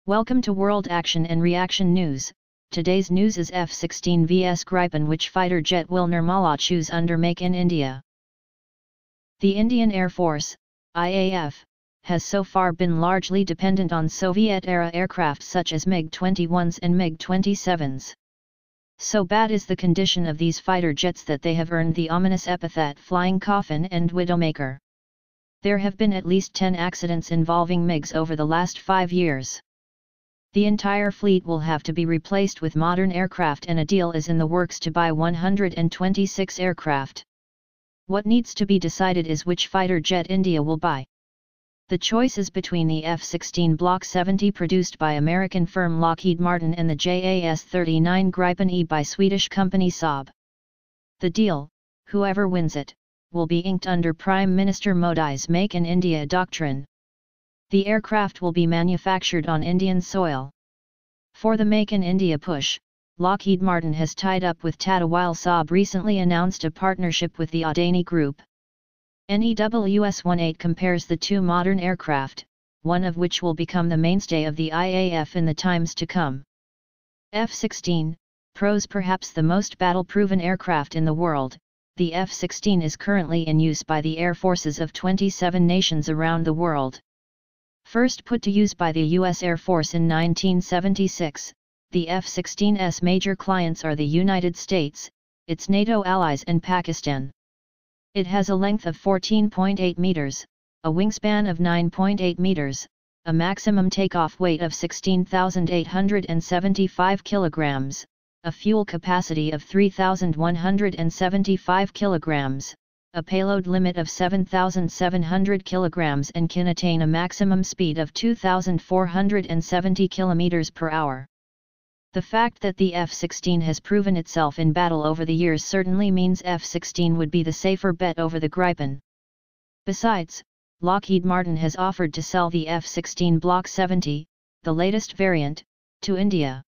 Welcome to World Action and Reaction News. Today's news is F-16 vs Gripen, which fighter jet will Nirmala choose under Make in India. The Indian Air Force, IAF, has so far been largely dependent on Soviet-era aircraft such as MiG-21s and MiG-27s. So bad is the condition of these fighter jets that they have earned the ominous epithet Flying Coffin and Widowmaker. There have been at least 10 accidents involving MiGs over the last 5 years. The entire fleet will have to be replaced with modern aircraft, and a deal is in the works to buy 126 aircraft. What needs to be decided is which fighter jet India will buy. The choice is between the F-16 Block 70 produced by American firm Lockheed Martin and the JAS-39 Gripen E by Swedish company Saab. The deal, whoever wins it, will be inked under Prime Minister Modi's Make in India doctrine. The aircraft will be manufactured on Indian soil. For the Make in India push, Lockheed Martin has tied up with Tata, while Saab recently announced a partnership with the Adani Group. NEWS-18 compares the two modern aircraft, one of which will become the mainstay of the IAF in the times to come. F-16, pros perhaps the most battle-proven aircraft in the world. The F-16 is currently in use by the air forces of 27 nations around the world. First put to use by the U.S. Air Force in 1976, the F-16's major clients are the United States, its NATO allies and Pakistan. It has a length of 14.8 meters, a wingspan of 9.8 meters, a maximum takeoff weight of 16,875 kilograms, a fuel capacity of 3,175 kilograms, a payload limit of 7,700 kilograms, and can attain a maximum speed of 2,470 kilometers per hour. The fact that the F-16 has proven itself in battle over the years certainly means F-16 would be the safer bet over the Gripen. Besides, Lockheed Martin has offered to sell the F-16 Block 70, the latest variant, to India.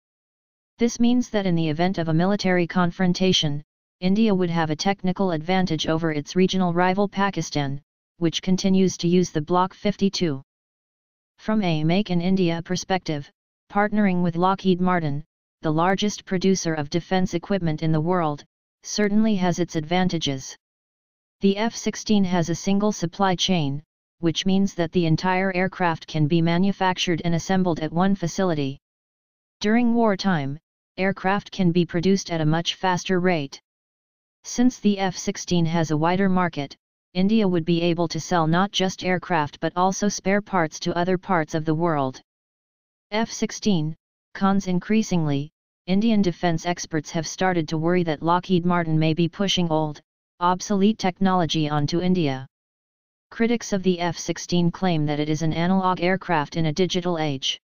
This means that in the event of a military confrontation, India would have a technical advantage over its regional rival Pakistan, which continues to use the Block 52. From a Make in India perspective, partnering with Lockheed Martin, the largest producer of defense equipment in the world, certainly has its advantages. The F-16 has a single supply chain, which means that the entire aircraft can be manufactured and assembled at one facility. During wartime, aircraft can be produced at a much faster rate. Since the F-16 has a wider market, India would be able to sell not just aircraft but also spare parts to other parts of the world. F-16, cons. Increasingly, Indian defense experts have started to worry that Lockheed Martin may be pushing old, obsolete technology onto India. Critics of the F-16 claim that it is an analog aircraft in a digital age.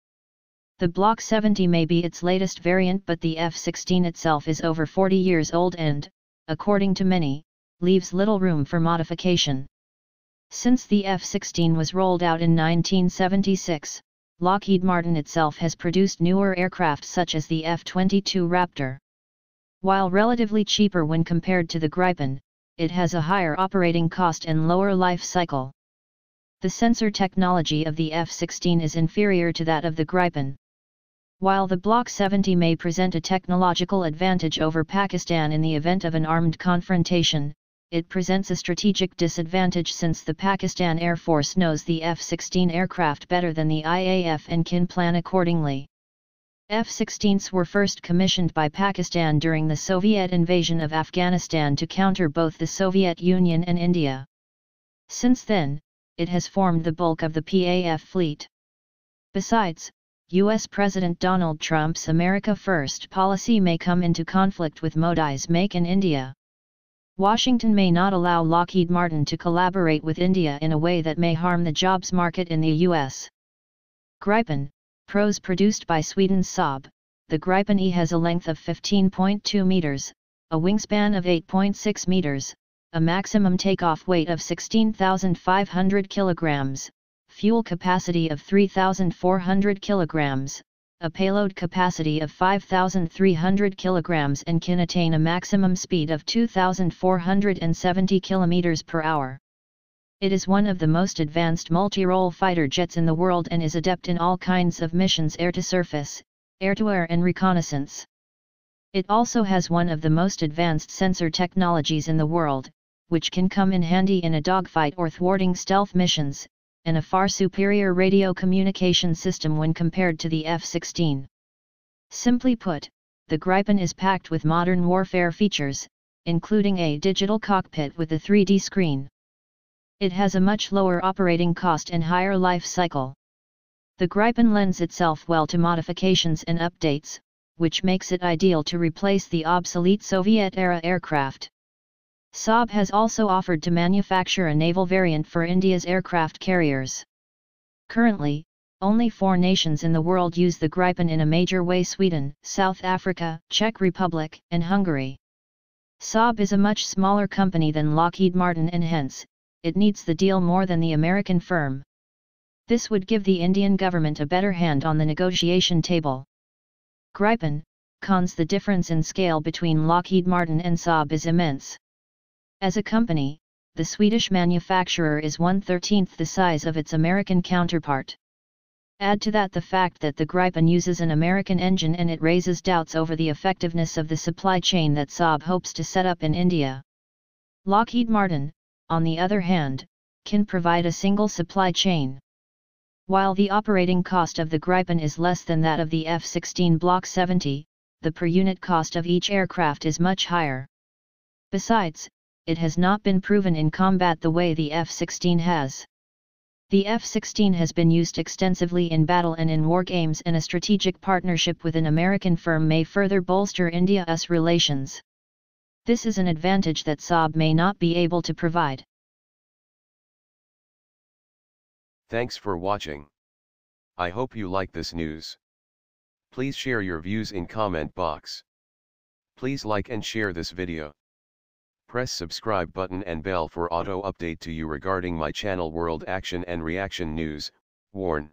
The Block 70 may be its latest variant, but the F-16 itself is over 40 years old and, according to many, leaves little room for modification. Since the F-16 was rolled out in 1976, Lockheed Martin itself has produced newer aircraft such as the F-22 Raptor. While relatively cheaper when compared to the Gripen, it has a higher operating cost and lower life cycle. The sensor technology of the F-16 is inferior to that of the Gripen. While the Block 70 may present a technological advantage over Pakistan in the event of an armed confrontation, it presents a strategic disadvantage since the Pakistan Air Force knows the F-16 aircraft better than the IAF and can plan accordingly. F-16s were first commissioned by Pakistan during the Soviet invasion of Afghanistan to counter both the Soviet Union and India. Since then, it has formed the bulk of the PAF fleet. Besides, U.S. President Donald Trump's America First policy may come into conflict with Modi's Make in India. Washington may not allow Lockheed Martin to collaborate with India in a way that may harm the jobs market in the U.S. Gripen, pros produced by Sweden's Saab, the Gripen E has a length of 15.2 meters, a wingspan of 8.6 meters, a maximum takeoff weight of 16,500 kilograms, fuel capacity of 3,400 kilograms, a payload capacity of 5,300 kilograms, and can attain a maximum speed of 2,470 kilometers per hour. It is one of the most advanced multi-role fighter jets in the world and is adept in all kinds of missions: air-to-surface, air-to-air and reconnaissance. It also has one of the most advanced sensor technologies in the world, which can come in handy in a dogfight or thwarting stealth missions, and a far superior radio communication system when compared to the F-16. Simply put, the Gripen is packed with modern warfare features, including a digital cockpit with a 3D screen. It has a much lower operating cost and higher life cycle. The Gripen lends itself well to modifications and updates, which makes it ideal to replace the obsolete Soviet-era aircraft. Saab has also offered to manufacture a naval variant for India's aircraft carriers. Currently, only 4 nations in the world use the Gripen in a major way: Sweden, South Africa, Czech Republic, and Hungary. Saab is a much smaller company than Lockheed Martin and hence, it needs the deal more than the American firm. This would give the Indian government a better hand on the negotiation table. Gripen, cons: the difference in scale between Lockheed Martin and Saab is immense. As a company, the Swedish manufacturer is 1/13 the size of its American counterpart. Add to that the fact that the Gripen uses an American engine and it raises doubts over the effectiveness of the supply chain that Saab hopes to set up in India. Lockheed Martin, on the other hand, can provide a single supply chain. While the operating cost of the Gripen is less than that of the F-16 Block 70, the per unit cost of each aircraft is much higher. Besides, it has not been proven in combat the way the F-16 has. The F-16 has been used extensively in battle and in war games, and a strategic partnership with an American firm may further bolster India-US relations. This is an advantage that Saab may not be able to provide. Thanks for watching. I hope you like this news. Please share your views in comment box. Please like and share this video. Press subscribe button and bell for auto update to you regarding my channel World Action and Reaction News. Warn.